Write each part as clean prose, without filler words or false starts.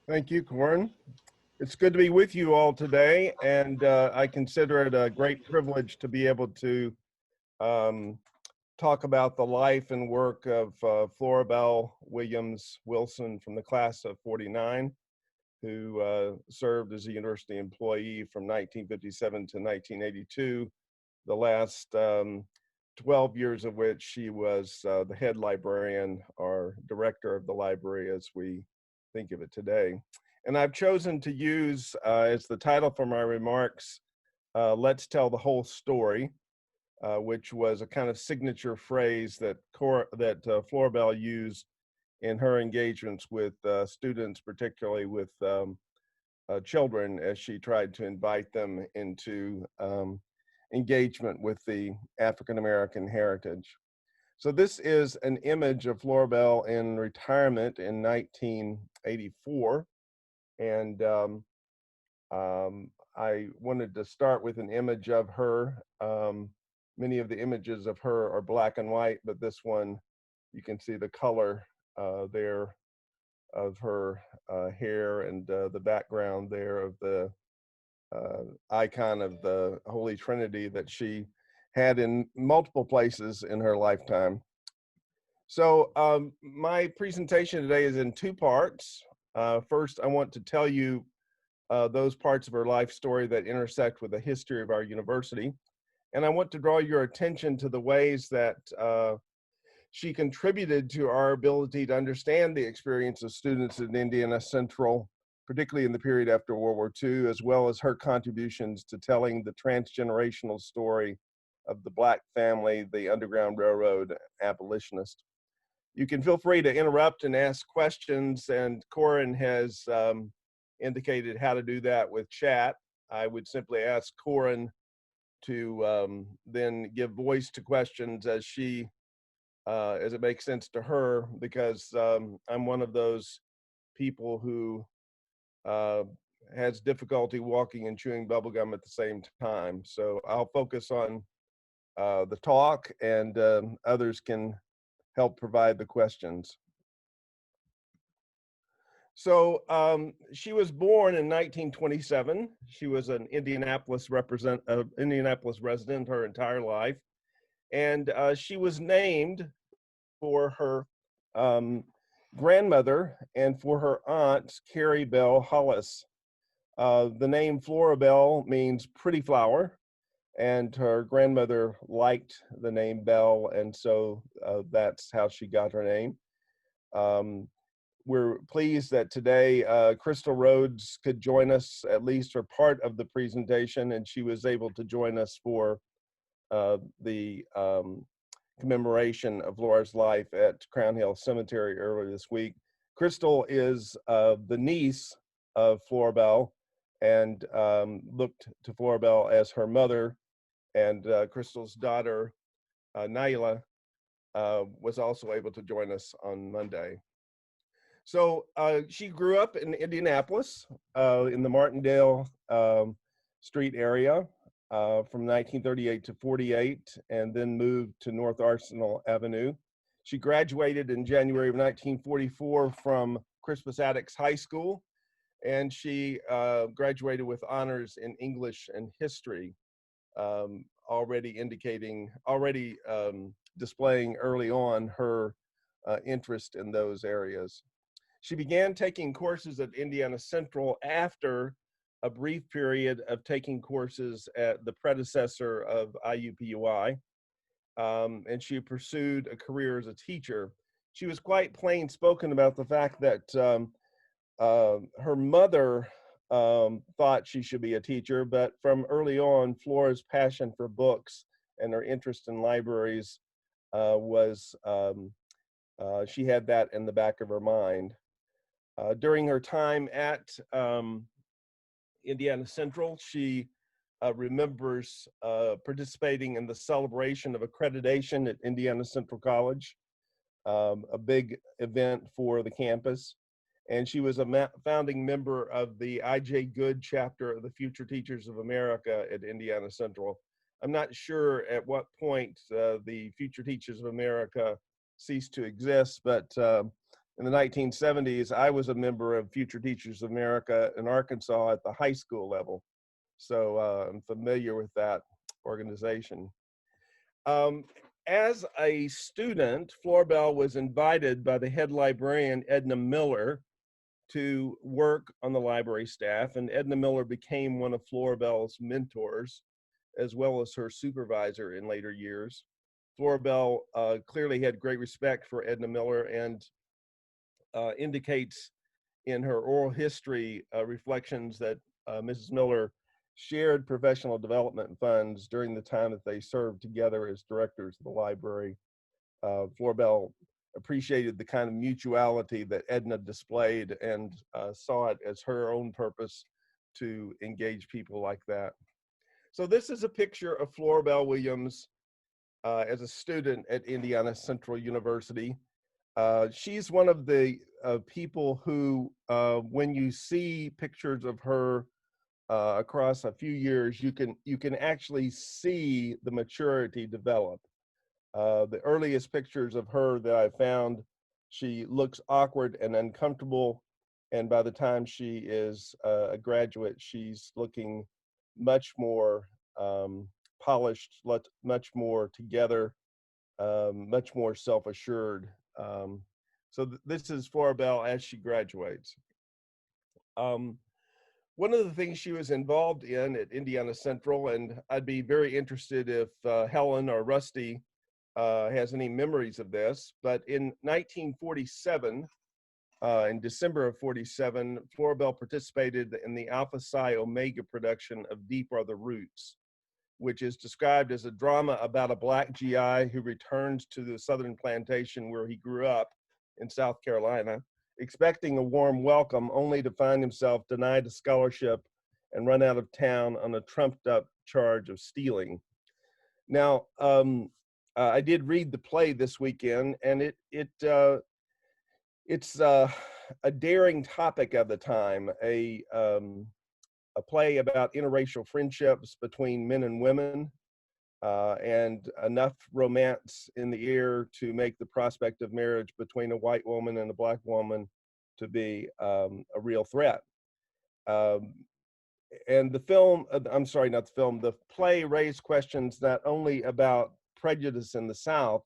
Thank you, Corin. It's good to be with you all today, and I consider it a great privilege to be able to um, talk about the life and work of Florabelle Wilson from the class of '49, who served as a university employee from 1957 to 1982, the last 12 years of which she was the head librarian or director of the library as we think of it today. And I've chosen to use as the title for my remarks, Let's Tell the Whole Story, which was a kind of signature phrase that Florabelle used in her engagements with students, particularly with children, as she tried to invite them into engagement with the African American heritage. So this is an image of Florabelle in retirement in 1984. And I wanted to start with an image of her. Many of the images of her are black and white, but this one, you can see the color there of her hair and the background there of the icon of the Holy Trinity that she had in multiple places in her lifetime. So my presentation today is in two parts. First, I want to tell you those parts of her life story that intersect with the history of our university. And I want to draw your attention to the ways that she contributed to our ability to understand the experience of students at Indiana Central, particularly in the period after World War II, as well as her contributions to telling the transgenerational story of the Black family, the Underground Railroad abolitionist. You can feel free to interrupt and ask questions, and Corin has indicated how to do that with chat. I would simply ask Corin to then give voice to questions as it makes sense to her, because I'm one of those people who has difficulty walking and chewing bubblegum at the same time. So I'll focus on the talk, and others can help provide the questions. So she was born in 1927. She was an Indianapolis resident her entire life, and she was named for her grandmother and for her aunt, Carrie Bell Hollis. The name Florabelle means pretty flower, and her grandmother liked the name Bell, and so that's how she got her name. We're pleased that today Crystal Rhodes could join us at least for part of the presentation, and she was able to join us for the commemoration of Laura's life at Crown Hill Cemetery earlier this week. Crystal is the niece of Florabelle and looked to Florabelle as her mother, and Crystal's daughter, Naila, was also able to join us on Monday. So she grew up in Indianapolis in the Martindale Street area from 1938 to 48, and then moved to North Arsenal Avenue. She graduated in January of 1944 from Crispus Attucks High School, and she graduated with honors in English and history, already displaying early on her interest in those areas. She began taking courses at Indiana Central after a brief period of taking courses at the predecessor of IUPUI, and she pursued a career as a teacher. She was quite plain spoken about the fact that her mother thought she should be a teacher, but from early on, Flora's passion for books and her interest in libraries she had that in the back of her mind. During her time at Indiana Central, she remembers participating in the celebration of accreditation at Indiana Central College, a big event for the campus. And she was a founding member of the I.J. Good chapter of the Future Teachers of America at Indiana Central. I'm not sure at what point the Future Teachers of America ceased to exist, but in the 1970s, I was a member of Future Teachers of America in Arkansas at the high school level. So I'm familiar with that organization. As a student, Florabelle was invited by the head librarian, Edna Miller, to work on the library staff, and Edna Miller became one of Florabelle's mentors, as well as her supervisor in later years. Florabelle clearly had great respect for Edna Miller and indicates in her oral history reflections that Mrs. Miller shared professional development funds during the time that they served together as directors of the library. Florabelle appreciated the kind of mutuality that Edna displayed and saw it as her own purpose to engage people like that. So this is a picture of Florabelle Williams as a student at Indiana Central University. She's one of the people who, when you see pictures of her across a few years, you can actually see the maturity develop. The earliest pictures of her that I found, she looks awkward and uncomfortable, and by the time she is a graduate, she's looking much more polished, much more together, much more self-assured. So this is Florabelle as she graduates. One of the things she was involved in at Indiana Central, and I'd be very interested if Helen or Rusty has any memories of this, but in 1947, in December of 47, Florabelle participated in the Alpha Psi Omega production of Deep Are the Roots, which is described as a drama about a Black GI who returns to the southern plantation where he grew up in South Carolina, expecting a warm welcome, only to find himself denied a scholarship and run out of town on a trumped up charge of stealing. Now, I did read the play this weekend, and it's a daring topic of the time, a play about interracial friendships between men and women, and enough romance in the air to make the prospect of marriage between a white woman and a Black woman to be a real threat. And the film, I'm sorry, not the film, the play raised questions not only about prejudice in the South,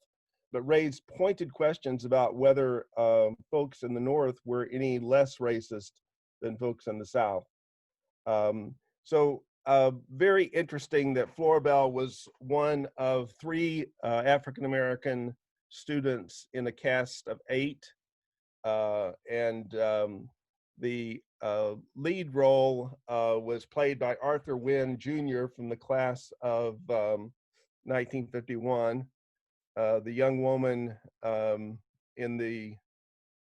but raised pointed questions about whether folks in the North were any less racist than folks in the South. So very interesting that Florabelle was one of 3 African-American students in a cast of 8. And the lead role was played by Arthur Wynn Jr. from the class of 1951. The young woman in the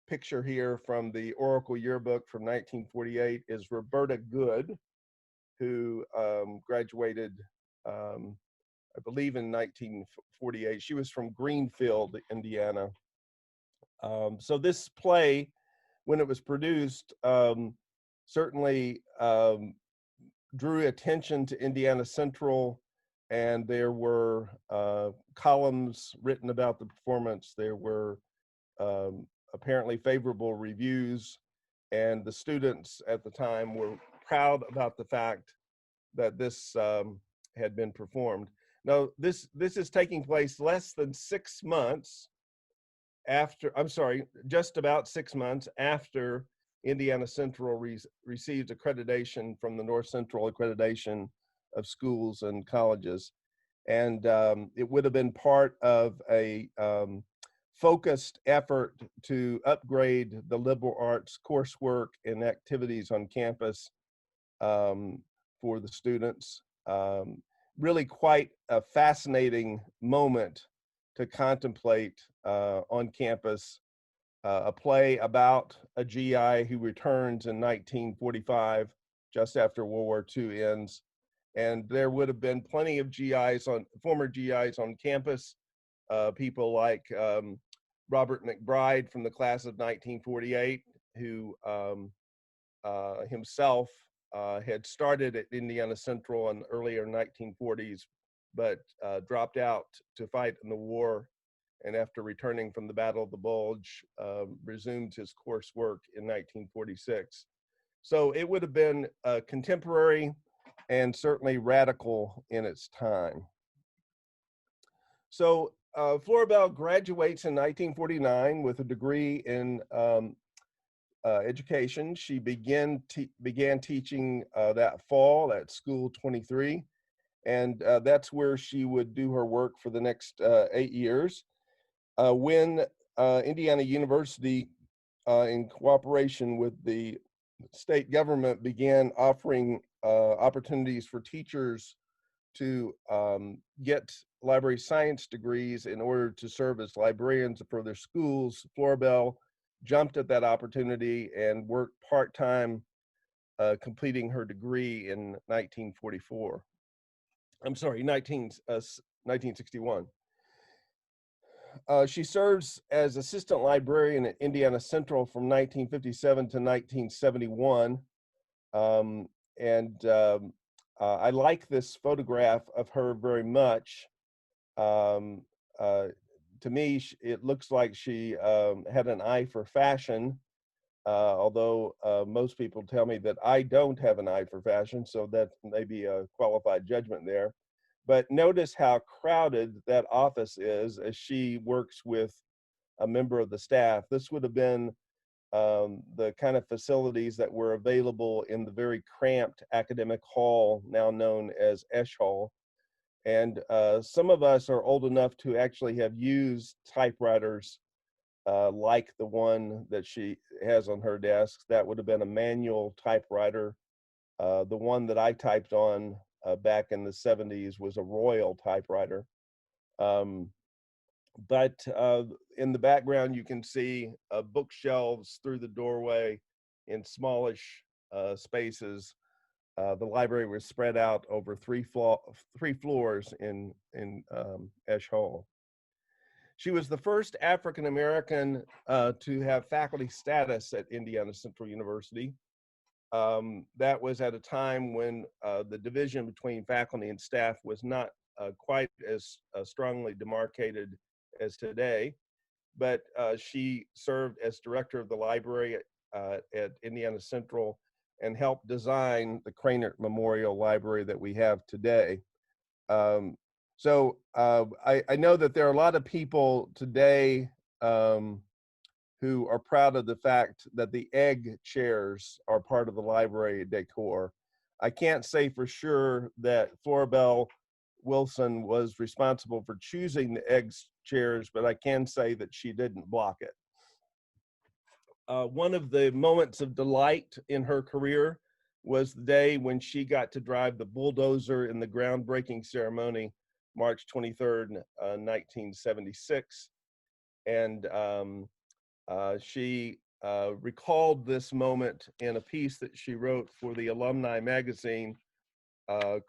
picture here from the Oracle Yearbook from 1948 is Roberta Good, who graduated, I believe, in 1948. She was from Greenfield, Indiana. So this play, when it was produced, certainly drew attention to Indiana Central, and there were columns written about the performance. There were apparently favorable reviews, and the students at the time were proud about the fact that this had been performed. Now, this is taking place less than 6 months after, I'm sorry, just about 6 months after Indiana Central received accreditation from the North Central Accreditation of Schools and Colleges. And it would have been part of a focused effort to upgrade the liberal arts coursework and activities on campus for the students. Really quite a fascinating moment to contemplate on campus, a play about a GI who returns in 1945, just after World War II ends. And there would have been plenty of former GIs on campus, people like Robert McBride from the class of 1948, who himself had started at Indiana Central in the earlier 1940s, but dropped out to fight in the war and after returning from the Battle of the Bulge, resumed his coursework in 1946. So it would have been contemporary and certainly radical in its time. So Florabelle graduates in 1949 with a degree in education. She began teaching that fall at School 23, and that's where she would do her work for the next 8 years. When Indiana University, in cooperation with the state government, began offering opportunities for teachers to get library science degrees in order to serve as librarians for their schools, Florabelle jumped at that opportunity and worked part-time, completing her degree in 1944. I'm sorry, 1961. She serves as assistant librarian at Indiana Central from 1957 to 1971. I like this photograph of her very much. To me, it looks like she had an eye for fashion, although most people tell me that I don't have an eye for fashion, so that may be a qualified judgment there. But notice how crowded that office is as she works with a member of the staff. This would have been the kind of facilities that were available in the very cramped academic hall, now known as Esch Hall. And some of us are old enough to actually have used typewriters like the one that she has on her desk. That would have been a manual typewriter. The one that I typed on back in the 70s was a Royal typewriter. But in the background, you can see bookshelves through the doorway in smallish spaces. The library was spread out over three floors in Esch Hall. She was the first African American to have faculty status at Indiana Central University. That was at a time when the division between faculty and staff was not quite as strongly demarcated as today, but she served as director of the library at Indiana Central and helped design the Cranert Memorial Library that we have today. I know that there are a lot of people today who are proud of the fact that the egg chairs are part of the library decor. I can't say for sure that Florabelle Wilson was responsible for choosing the egg chairs, but I can say that she didn't block it. One of the moments of delight in her career was the day when she got to drive the bulldozer in the groundbreaking ceremony, March 23rd, 1976. And she recalled this moment in a piece that she wrote for the Alumni magazine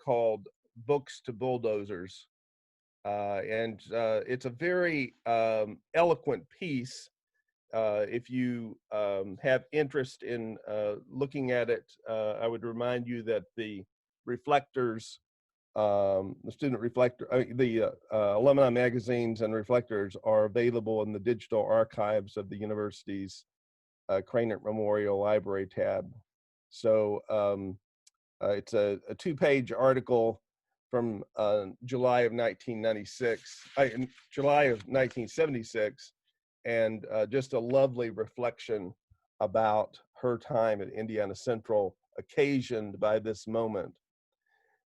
called Books to Bulldozers. It's a very eloquent piece. If you have interest in looking at it, I would remind you that the reflectors, the student reflector, the alumni magazines and reflectors are available in the digital archives of the university's Cranert Memorial Library tab. So it's a 2-page article from July of 1976, and just a lovely reflection about her time at Indiana Central, occasioned by this moment.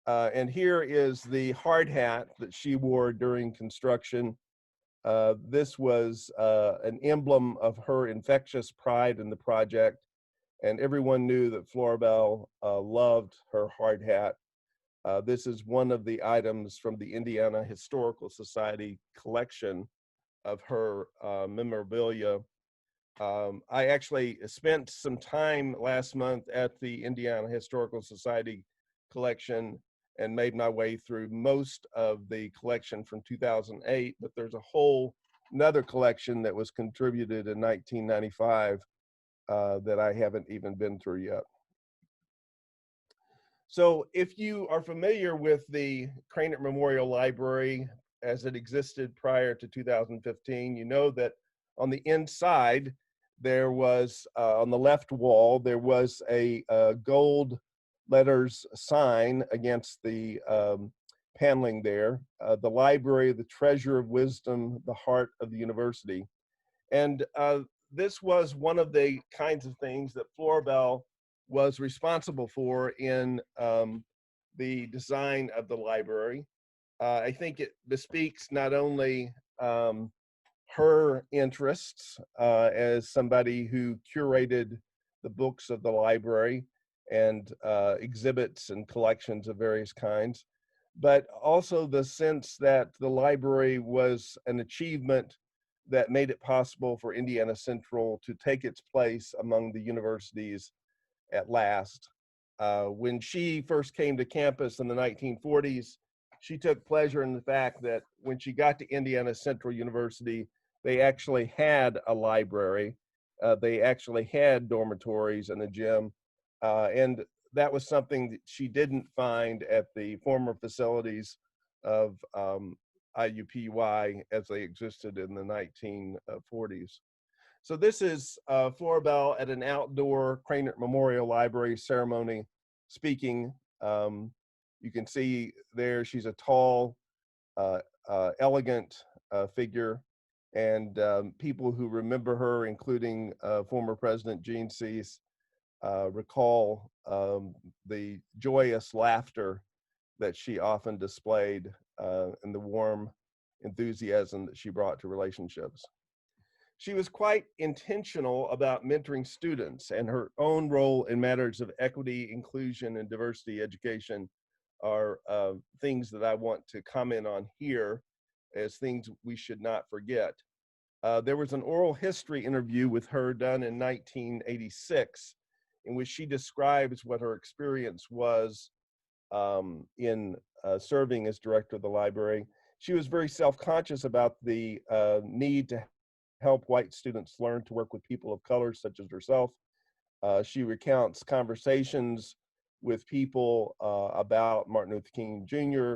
And here is the hard hat that she wore during construction. This was an emblem of her infectious pride in the project, and everyone knew that Florabelle loved her hard hat. This is one of the items from the Indiana Historical Society collection of her memorabilia. I actually spent some time last month at the Indiana Historical Society collection and made my way through most of the collection from 2008, but there's another collection that was contributed in 1995 that I haven't even been through yet. So if you are familiar with the Cranert Memorial Library as it existed prior to 2015. You know that on the inside, there was, on the left wall, there was a gold letters sign against the paneling there, the library, the treasure of wisdom, the heart of the university. And this was one of the kinds of things that Florabelle was responsible for in the design of the library. I think it bespeaks not only her interests as somebody who curated the books of the library and exhibits and collections of various kinds, but also the sense that the library was an achievement that made it possible for Indiana Central to take its place among the universities at last. When she first came to campus in the 1940s, she took pleasure in the fact that when she got to Indiana Central University, they actually had a library. They actually had dormitories and a gym. And that was something that she didn't find at the former facilities of IUPUI as they existed in the 1940s. So this is Florabelle at an outdoor Cranert Memorial Library ceremony speaking. You can see there she's a tall, elegant figure, and people who remember her, including former President Gene Cease, recall the joyous laughter that she often displayed and the warm enthusiasm that she brought to relationships. She was quite intentional about mentoring students, and her own role in matters of equity, inclusion, and diversity education are things that I want to comment on here as things we should not forget. There was an oral history interview with her done in 1986 in which she describes what her experience was in serving as director of the library. She was very self-conscious about the need to help white students learn to work with people of color, such as herself. She recounts conversations with people about Martin Luther King Jr.,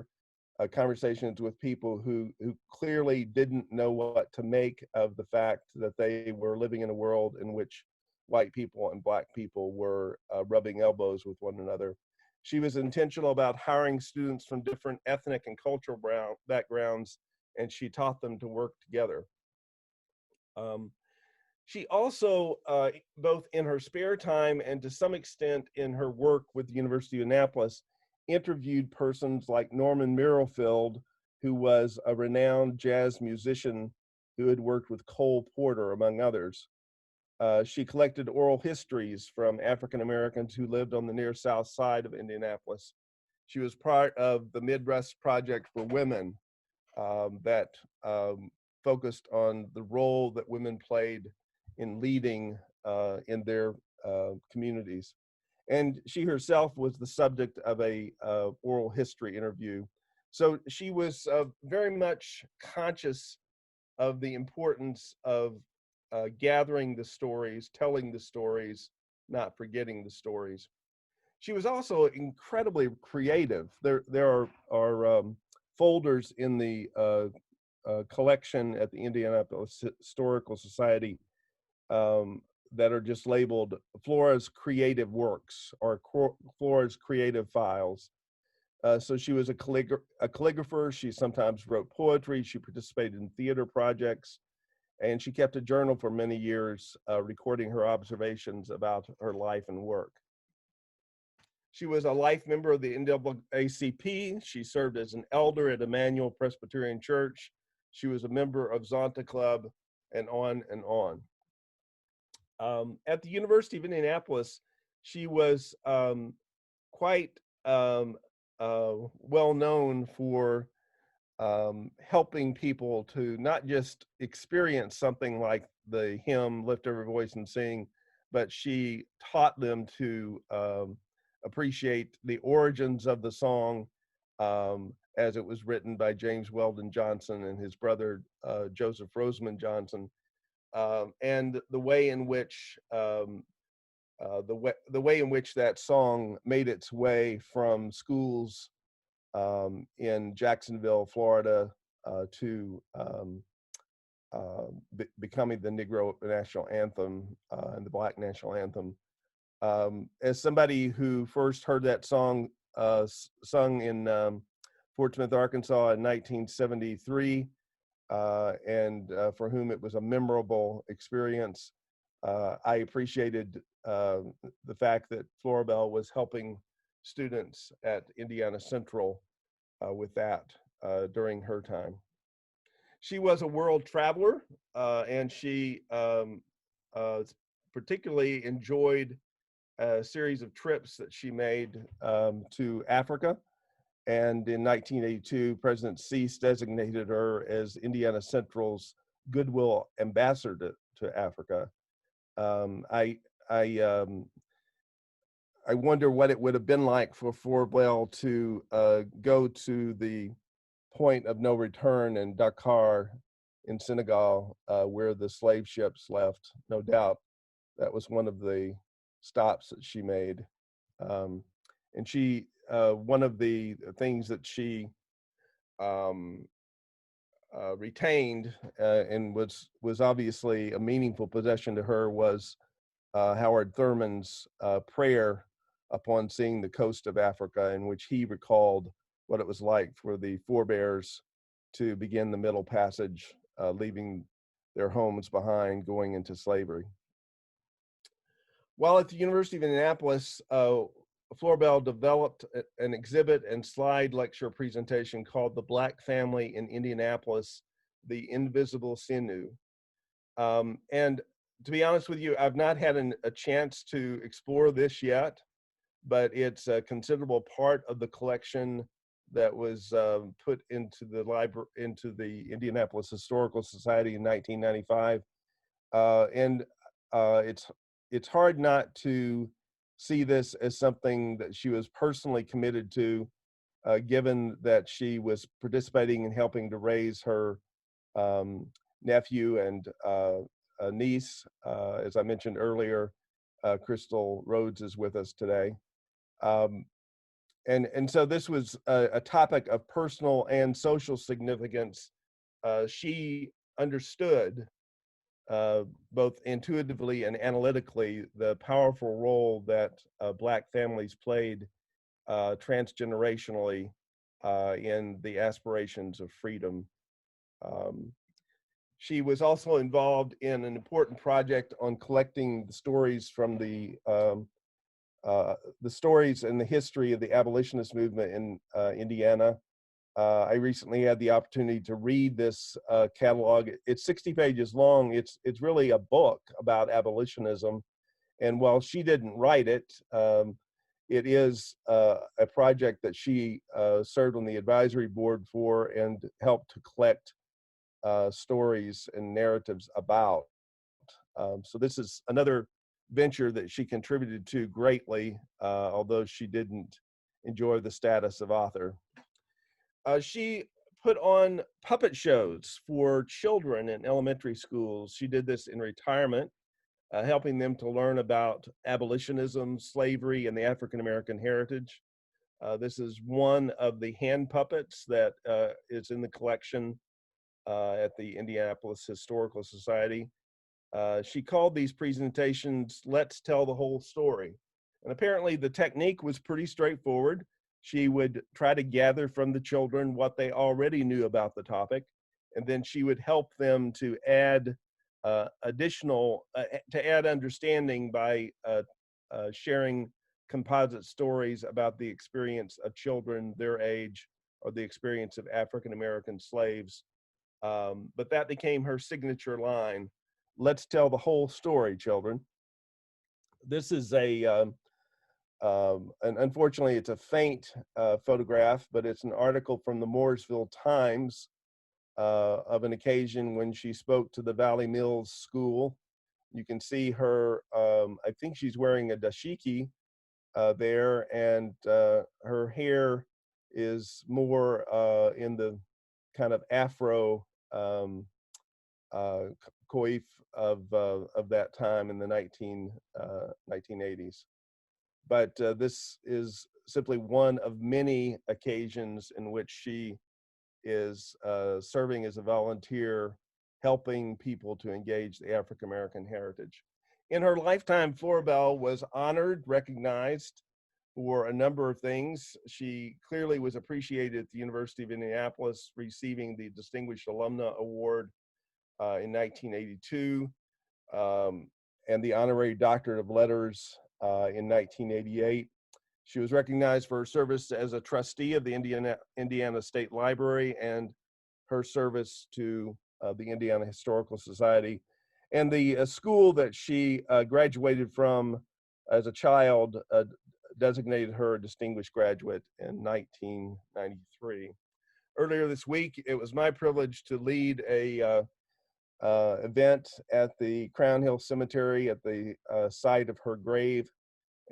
conversations with people who clearly didn't know what to make of the fact that they were living in a world in which white people and black people were rubbing elbows with one another. She was intentional about hiring students from different ethnic and cultural backgrounds, and she taught them to work together. She also, both in her spare time and to some extent in her work with the University of Annapolis, interviewed persons like Norman Mirrowfield, who was a renowned jazz musician who had worked with Cole Porter, among others. She collected oral histories from African Americans who lived on the near south side of Indianapolis. She was part of the Midwest Project for Women that focused on the role that women played in leading in their communities. And she herself was the subject of a oral history interview. So she was very much conscious of the importance of gathering the stories, telling the stories, not forgetting the stories. She was also incredibly creative. There are folders in the collection at the Indianapolis Historical Society that are just labeled Flora's Creative Works or Flora's Creative Files. So she was a calligrapher. She sometimes wrote poetry. She participated in theater projects, and she kept a journal for many years, recording her observations about her life and work. She was a life member of the NAACP. She served as an elder at Emmanuel Presbyterian Church. She was a member of Zonta Club, and on and on. At the University of Indianapolis, she was quite well known for helping people to not just experience something like the hymn, Lift Every Voice and Sing, but she taught them to appreciate the origins of the song as it was written by James Weldon Johnson and his brother Joseph Roseman Johnson, and the way in which that song made its way from schools in Jacksonville, Florida, to becoming the Negro national anthem and the Black national anthem. As somebody who first heard that song sung in Fort Smith, Arkansas in 1973, and for whom it was a memorable experience, I appreciated the fact that Florabelle was helping students at Indiana Central with that during her time. She was a world traveler, and she particularly enjoyed a series of trips that she made to Africa. And in 1982, President Cease designated her as Indiana Central's Goodwill Ambassador to Africa. I wonder what it would have been like for Florabelle to go to the point of no return in Dakar in Senegal, where the slave ships left. No doubt that was one of the stops that she made. And she, one of the things that she retained and was obviously a meaningful possession to her was Howard Thurman's prayer upon seeing the coast of Africa, in which he recalled what it was like for the forebears to begin the Middle Passage, leaving their homes behind, going into slavery. While at the University of Indianapolis, Florabelle developed an exhibit and slide lecture presentation called The Black Family in Indianapolis, The Invisible Sinew. And to be honest with you, I've not had a chance to explore this yet, but it's a considerable part of the collection that was put into the library, into the Indianapolis Historical Society in 1995. And it's hard not to see this as something that she was personally committed to, given that she was participating in helping to raise her nephew and niece. As I mentioned earlier, Crystal Rhodes is with us today. And so this was a topic of personal and social significance. She understood both intuitively and analytically the powerful role that Black families played transgenerationally in the aspirations of freedom. She was also involved in an important project on collecting the stories from the stories and the history of the abolitionist movement in Indiana. I recently had the opportunity to read this catalog. It's 60 pages long. It's really a book about abolitionism. And while she didn't write it, it is a project that she served on the advisory board for and helped to collect stories and narratives about. So this is another venture that she contributed to greatly, although she didn't enjoy the status of author. She put on puppet shows for children in elementary schools. She did this in retirement, helping them to learn about abolitionism, slavery, and the African-American heritage. This is one of the hand puppets that is in the collection at the Indianapolis Historical Society. She called these presentations, "Let's Tell the Whole Story." And apparently the technique was pretty straightforward. She would try to gather from the children what they already knew about the topic, and then she would help them to add understanding by sharing composite stories about the experience of children their age or the experience of African-American slaves. But that became her signature line: "Let's tell the whole story, children." This is and unfortunately, it's a faint photograph, but it's an article from the Mooresville Times of an occasion when she spoke to the Valley Mills School. You can see her, I think she's wearing a dashiki there, and her hair is more in the kind of Afro coif of that time in the 1980s. But this is simply one of many occasions in which she is serving as a volunteer, helping people to engage the African American heritage. In her lifetime, Florabelle was honored, recognized for a number of things. She clearly was appreciated at the University of Indianapolis, receiving the Distinguished Alumna Award in 1982, and the Honorary Doctorate of Letters in 1988. She was recognized for her service as a trustee of the Indiana State Library and her service to the Indiana Historical Society. And the school that she graduated from as a child designated her a distinguished graduate in 1993. Earlier this week, it was my privilege to lead a event at the Crown Hill Cemetery at the site of her grave.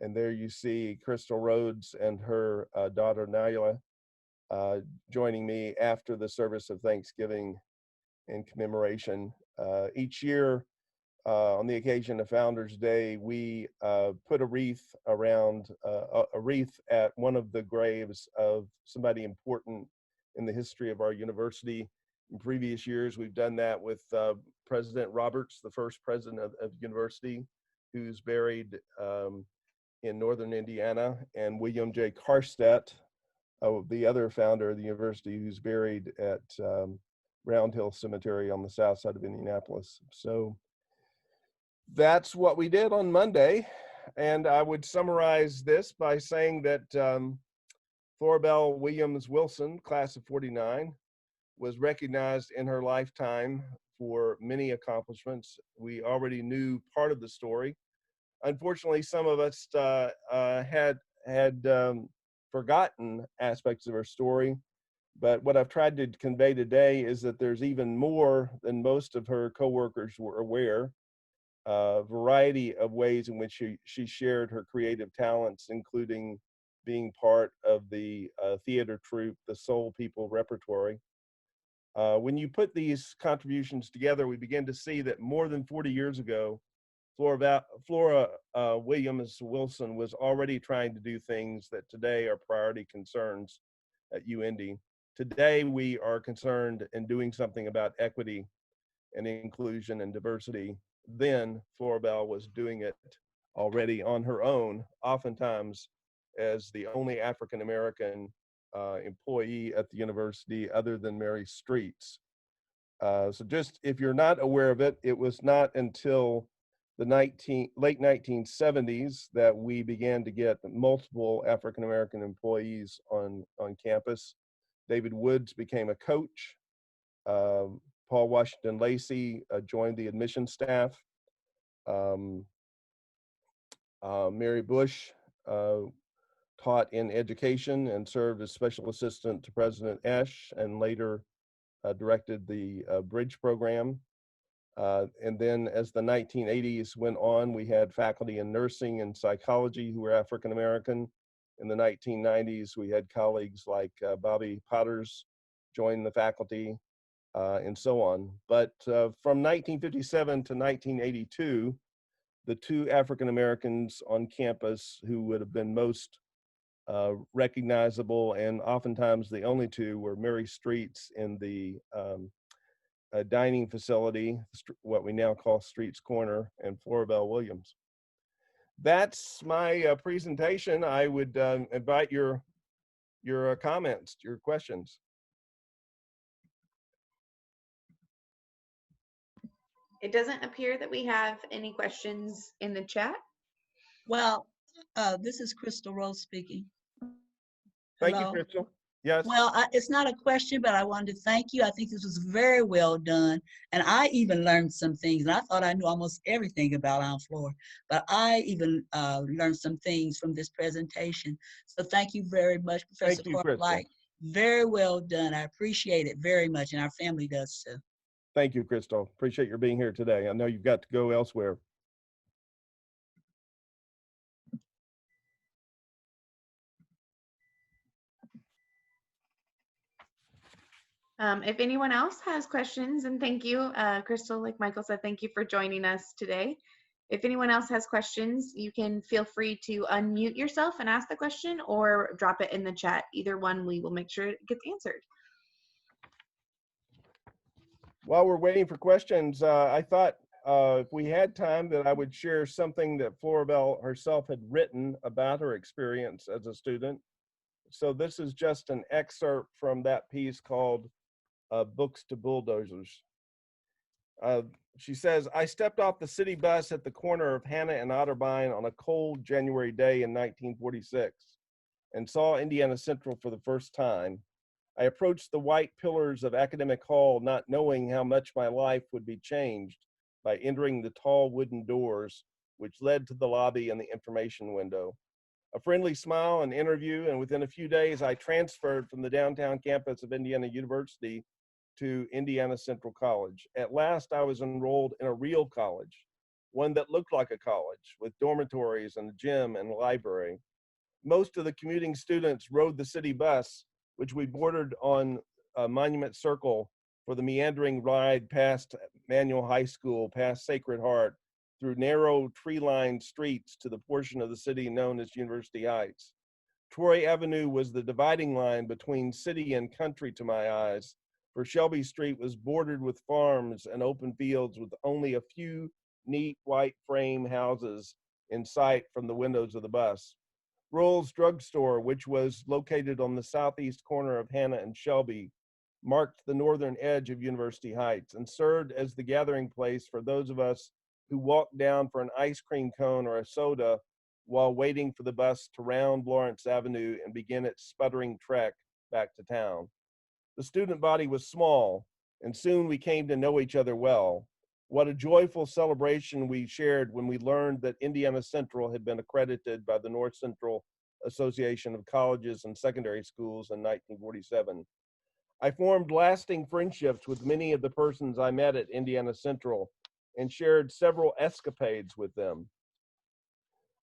And there you see Crystal Rhodes and her daughter Nyla joining me after the service of Thanksgiving in commemoration. Each year, on the occasion of Founders Day, we put a wreath around a wreath at one of the graves of somebody important in the history of our university. In previous years, we've done that with President Roberts, the first president of the university, who's buried in northern Indiana, and William J. Karstedt, the other founder of the university, who's buried at Round Hill Cemetery on the south side of Indianapolis. So that's what we did on Monday. And I would summarize this by saying that Florabelle Williams Wilson, class of '49, was recognized in her lifetime for many accomplishments. We already knew part of the story. Unfortunately, some of us had forgotten aspects of her story. But what I've tried to convey today is that there's even more than most of her coworkers were aware. A variety of ways in which she shared her creative talents, including being part of the theater troupe, the Soul People Repertory. When you put these contributions together, we begin to see that more than 40 years ago, Flora Williams Wilson was already trying to do things that today are priority concerns at UIndy. Today, we are concerned in doing something about equity and inclusion and diversity. Then Florabelle was doing it already on her own, oftentimes as the only African-American employee at the university other than Mary Streets. So just if you're not aware of it, it was not until the late 1970s that we began to get multiple African-American employees on campus. David Woods became a coach. Paul Washington Lacey joined the admission staff. Mary Bush taught in education and served as special assistant to President Esch, and later directed the bridge program. And then as the 1980s went on, we had faculty in nursing and psychology who were African American. In the 1990s, we had colleagues like Bobby Potters join the faculty, and so on. But from 1957 to 1982, the two African Americans on campus who would have been most recognizable, and oftentimes the only two, were Mary Streets in the dining facility, what we now call Streets Corner, and Florabelle Williams. That's my presentation. I would invite your comments, your questions. It doesn't appear that we have any questions in the chat. Well, this is Crystal Rose speaking. Thank Hello? you, Crystal. Yes. Well, it's not a question, but I wanted to thank you. I think this was very well done. And I even learned some things. And I thought I knew almost everything about Aunt Flora, but I even learned some things from this presentation. So thank you very much, Professor Cartwright. Very well done. I appreciate it very much. And our family does too. Thank you, Crystal. Appreciate your being here today. I know you've got to go elsewhere. If anyone else has questions, and thank you, Crystal, like Michael said, thank you for joining us today. If anyone else has questions, you can feel free to unmute yourself and ask the question, or drop it in the chat. Either one, we will make sure it gets answered. While we're waiting for questions, I thought if we had time that I would share something that Florabelle herself had written about her experience as a student. So this is just an excerpt from that piece called Books to Bulldozers. Uh, she says, I stepped off the city bus at the corner of Hannah and Otterbein on a cold January day in 1946 and saw Indiana Central for the first time. I approached the white pillars of Academic Hall, not knowing how much my life would be changed by entering the tall wooden doors which led to the lobby and the information window. A friendly smile, an interview, and within a few days, I transferred from the downtown campus of Indiana University to Indiana Central College. At last, I was enrolled in a real college, one that looked like a college, with dormitories and a gym and a library. Most of the commuting students rode the city bus, which we boarded on Monument Circle for the meandering ride past Manual High School, past Sacred Heart, through narrow tree-lined streets to the portion of the city known as University Heights. Troy Avenue was the dividing line between city and country to my eyes, for Shelby Street was bordered with farms and open fields with only a few neat white frame houses in sight from the windows of the bus. Roll's Drugstore, which was located on the southeast corner of Hannah and Shelby, marked the northern edge of University Heights and served as the gathering place for those of us who walked down for an ice cream cone or a soda while waiting for the bus to round Lawrence Avenue and begin its sputtering trek back to town. The student body was small, and soon we came to know each other well. What a joyful celebration we shared when we learned that Indiana Central had been accredited by the North Central Association of Colleges and Secondary Schools in 1947. I formed lasting friendships with many of the persons I met at Indiana Central and shared several escapades with them.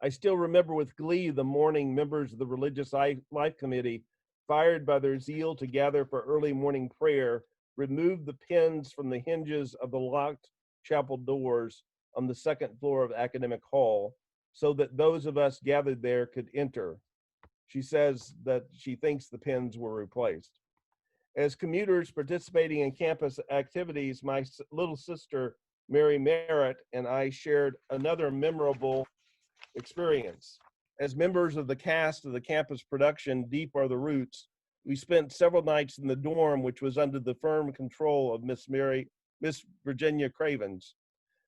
I still remember with glee the morning members of the Religious Life Committee, fired by their zeal to gather for early morning prayer, removed the pins from the hinges of the locked chapel doors on the second floor of Academic Hall so that those of us gathered there could enter. She says that she thinks the pins were replaced. As commuters participating in campus activities, my little sister, Mary Merritt, and I shared another memorable experience. As members of the cast of the campus production, Deep Are the Roots, we spent several nights in the dorm, which was under the firm control of Miss Virginia Cravens.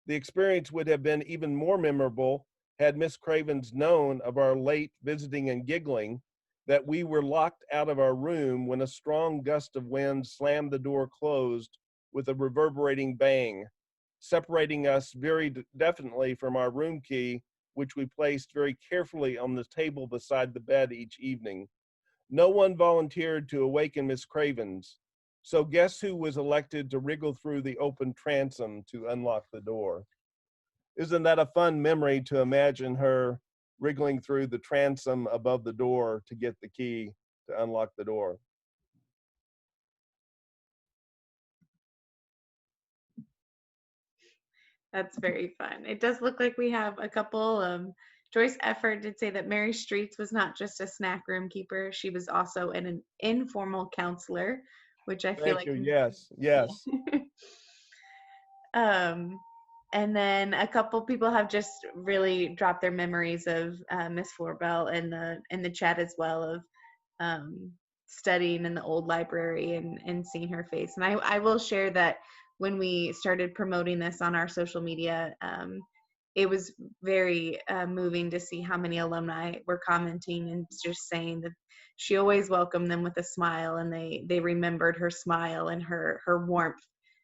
The experience would have been even more memorable had Miss Cravens known of our late visiting and giggling, that we were locked out of our room when a strong gust of wind slammed the door closed with a reverberating bang, separating us very definitely from our room key, which we placed very carefully on the table beside the bed each evening. No one volunteered to awaken Miss Cravens, so guess who was elected to wriggle through the open transom to unlock the door? Isn't that a fun memory to imagine her wriggling through the transom above the door to get the key to unlock the door? That's very fun. It does look like we have a couple. Joyce Efford did say that Mary Streets was not just a snack room keeper, she was also an informal counselor, which I feel Thank like. you. Yes, yes. um, and then a couple people have just really dropped their memories of Miss Florabelle in the chat as well, of studying in the old library and seeing her face. And I will share that when we started promoting this on our social media, it was very moving to see how many alumni were commenting and just saying that she always welcomed them with a smile, and they remembered her smile and her warmth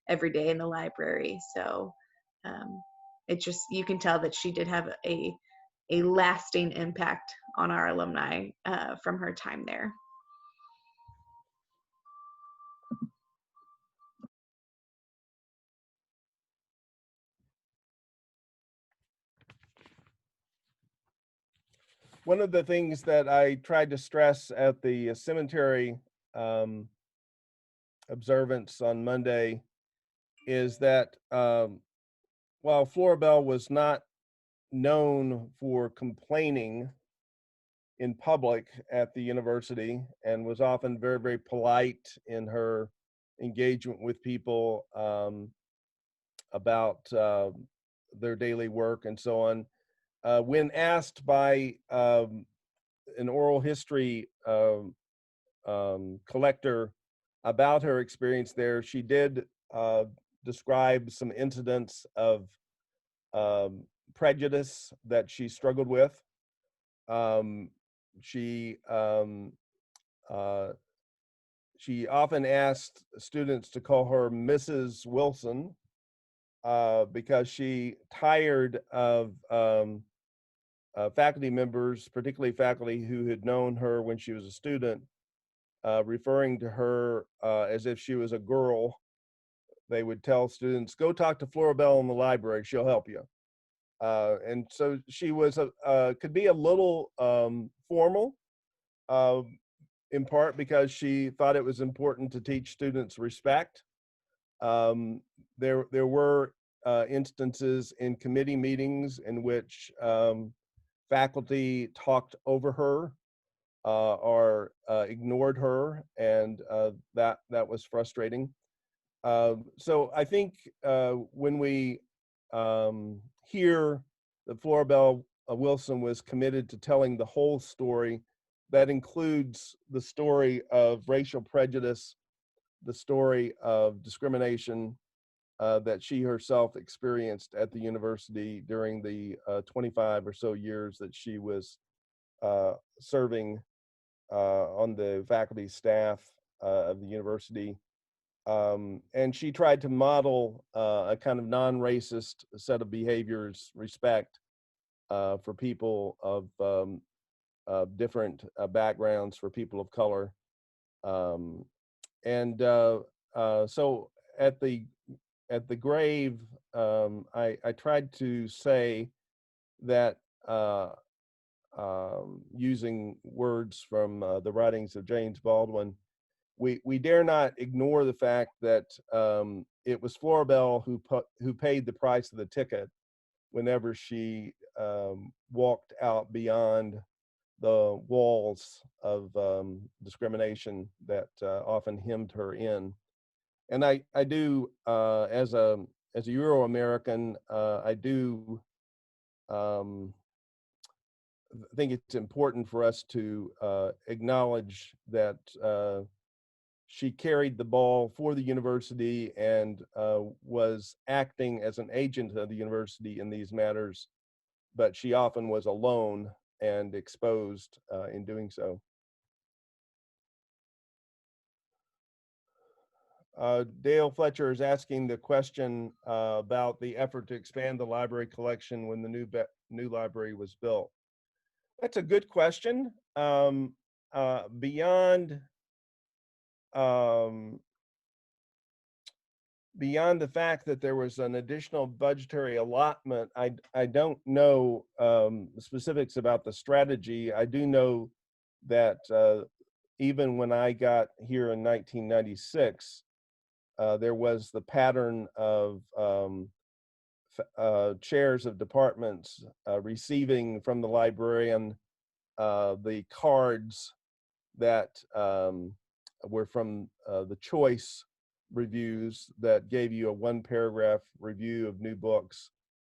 every day in the library. So it just, you can tell that she did have a lasting impact on our alumni from her time there. One of the things that I tried to stress at the cemetery observance on Monday is that while Florabelle was not known for complaining in public at the university and was often very, very polite in her engagement with people about their daily work and so on. When asked by an oral history collector about her experience there, she did describe some incidents of prejudice that she struggled with. Um, she uh, she often asked students to call her Mrs. Wilson because she tired of faculty members, particularly faculty who had known her when she was a student, referring to her as if she was a girl. They would tell students, "Go talk to Florabelle in the library; she'll help you." And so she was could be a little formal, uh, in part because she thought it was important to teach students respect. There were instances in committee meetings in which faculty talked over her or ignored her, and that was frustrating. So I think when we hear that Florabelle Wilson was committed to telling the whole story, that includes the story of racial prejudice, the story of discrimination that she herself experienced at the university during the 25 or so years that she was serving on the faculty staff of the university. And she tried to model a kind of non-racist set of behaviors, respect for people of different backgrounds, for people of color. Um, and so at the grave, I tried to say that using words from the writings of James Baldwin, we dare not ignore the fact that it was Florabelle who paid the price of the ticket whenever she walked out beyond the walls of discrimination that often hemmed her in. And I do as a Euro American, I do think it's important for us to acknowledge that she carried the ball for the university and was acting as an agent of the university in these matters, but she often was alone and exposed in doing so. Dale Fletcher is asking the question about the effort to expand the library collection when the new library was built. That's a good question. Beyond beyond the fact that there was an additional budgetary allotment, I don't know the specifics about the strategy. I do know that even when I got here in 1996, there was the pattern of chairs of departments receiving from the librarian the cards that were from the choice reviews that gave you a 1-paragraph review of new books.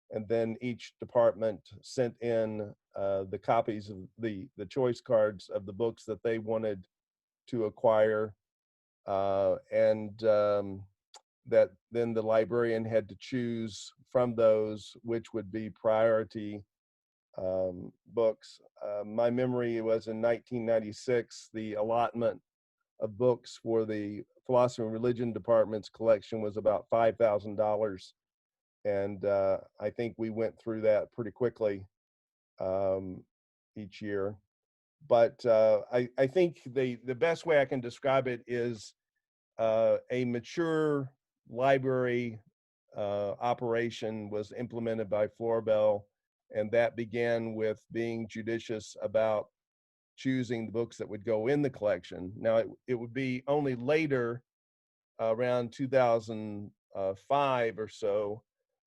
And then each department sent in the copies of the choice cards of the books that they wanted to acquire. That then the librarian had to choose from those which would be priority books. My memory was in 1996, the allotment of books for the philosophy and religion department's collection was about $5,000. And I think we went through that pretty quickly each year. But I think the best way I can describe it is a mature library operation was implemented by Florabelle, and that began with being judicious about choosing the books that would go in the collection. Now, it would be only later, around 2005 or so,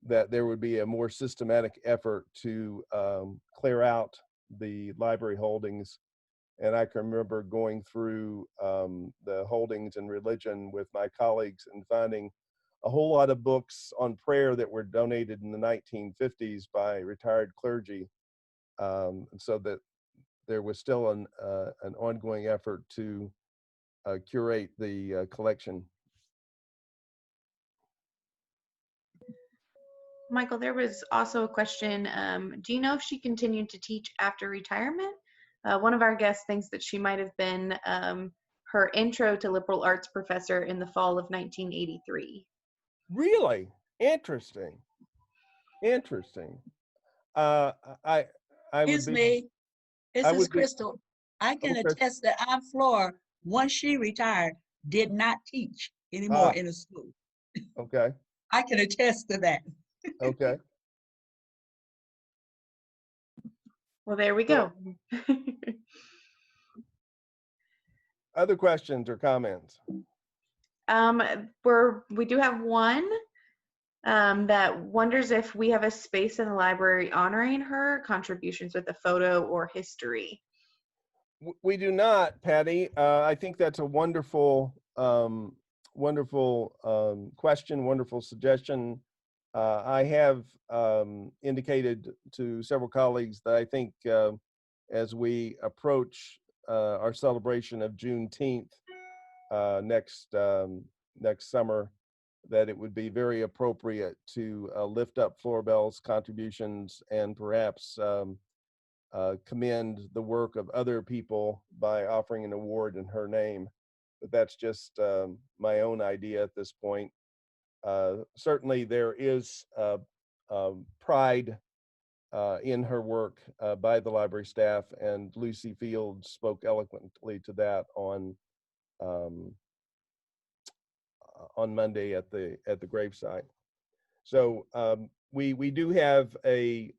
that there would be a more systematic effort to clear out the library holdings And I can remember going through the holdings in religion with my colleagues and finding a whole lot of books on prayer that were donated in the 1950s by retired clergy. And so that there was still an ongoing effort to curate the collection. Michael, there was also a question. Do you know if she continued to teach after retirement? One of our guests thinks that she might have been her intro to liberal arts professor in the fall of 1983. Really interesting. Interesting. Uh, I I would Excuse be me, this I is would be Crystal. I can okay. attest that Aunt Flora, once she retired, did not teach anymore Ah, in a school. okay, I can attest to that. okay. Well, there we So, go. other questions or comments? We do have one that wonders if we have a space in the library honoring her contributions with a photo or history. We do not, Patty. I think that's a wonderful, wonderful question, wonderful suggestion. I have indicated to several colleagues that I think as we approach our celebration of Juneteenth next summer, that it would be very appropriate to lift up Florabelle's contributions and perhaps commend the work of other people by offering an award in her name. But that's just my own idea at this point. Certainly, there is pride in her work by the library staff, and Lucy Fields spoke eloquently to that um, on Monday at the gravesite. So we do have a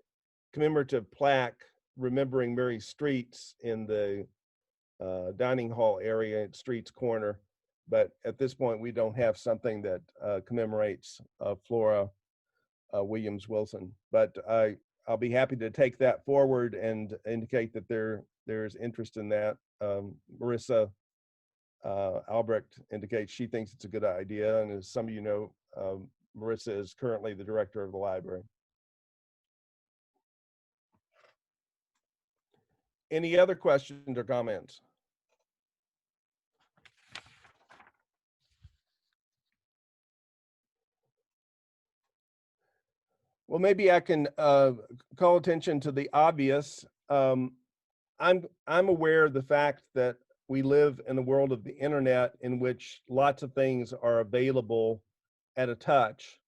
commemorative plaque remembering Mary Streets in the dining hall area at Streets Corner, but at this point we don't have something that commemorates Flora Williams Wilson. But I'll be happy to take that forward and indicate that there's interest in that. Marissa Albrecht indicates she thinks it's a good idea, and as some of you know, Marissa is currently the director of the library. Any other questions or comments? Well, maybe I can call attention to the obvious. I'm aware of the fact that we live in the world of the internet in which lots of things are available at a touch.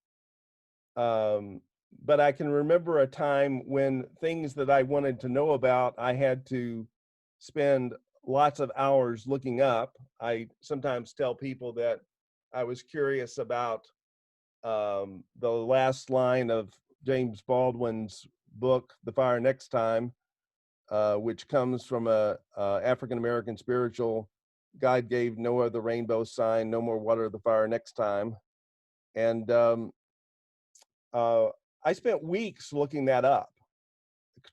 But I can remember a time when things that I wanted to know about, I had to spend lots of hours looking up. I sometimes tell people that I was curious about the last line of James Baldwin's book, The Fire Next Time, which comes from a African-American spiritual. God gave Noah the rainbow sign, no more water the fire next time. And I spent weeks looking that up,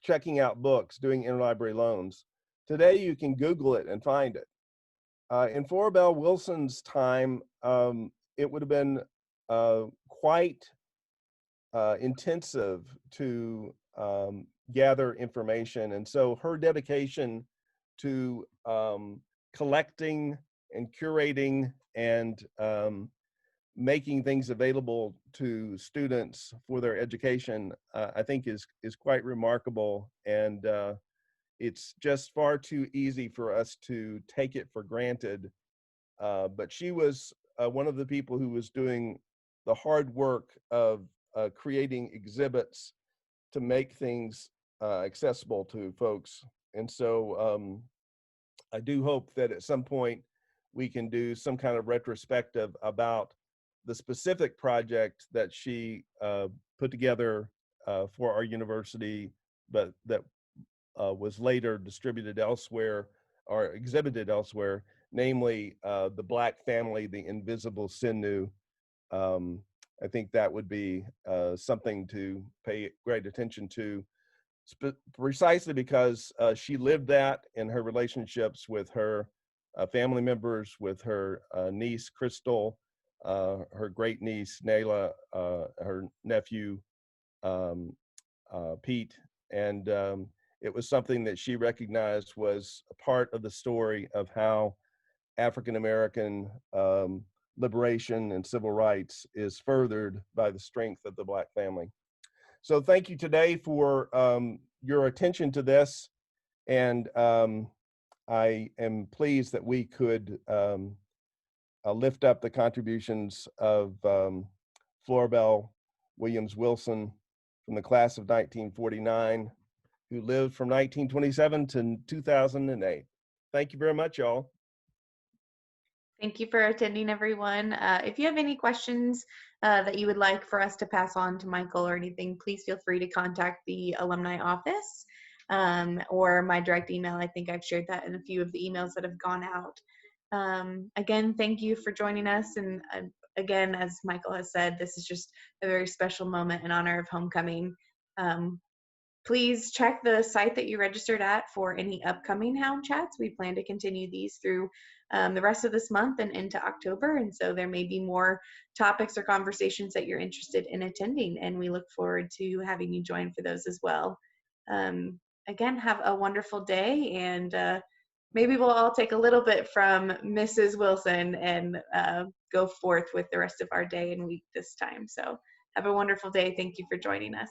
checking out books, doing interlibrary loans. Today you can Google it and find it. In Florabelle Wilson's time, it would have been quite intensive to gather information. And so her dedication to collecting and curating and making things available to students for their education, I think is quite remarkable. And it's just far too easy for us to take it for granted. But she was one of the people who was doing the hard work of creating exhibits to make things accessible to folks. And so I do hope that at some point we can do some kind of retrospective about the specific project that she put together for our university, but that was later distributed elsewhere or exhibited elsewhere, namely The Black Family, the Invisible Sinew. I think that would be something to pay great attention to. precisely because she lived that in her relationships with her family members, with her niece, Crystal, her great niece, Nayla, her nephew, um, Pete. And it was something that she recognized was a part of the story of how African-American liberation and civil rights is furthered by the strength of the Black family. So thank you today for your attention to this. And I am pleased that we could lift up the contributions of Florabelle Wilson from the class of 1949, who lived from 1927 to 2008. Thank you very much, y'all. Thank you for attending, everyone. If you have any questions that you would like for us to pass on to Michael or anything, please feel free to contact the alumni office or my direct email. I think I've shared that in a few of the emails that have gone out. Again, thank you for joining us. And again, as Michael has said, this is just a very special moment in honor of homecoming. Please check the site that you registered at for any upcoming Hound Chats. We plan to continue these through the rest of this month and into October. And so there may be more topics or conversations that you're interested in attending. And we look forward to having you join for those as well. Again, have a wonderful day. And maybe we'll all take a little bit from Mrs. Wilson and go forth with the rest of our day and week this time. So have a wonderful day. Thank you for joining us.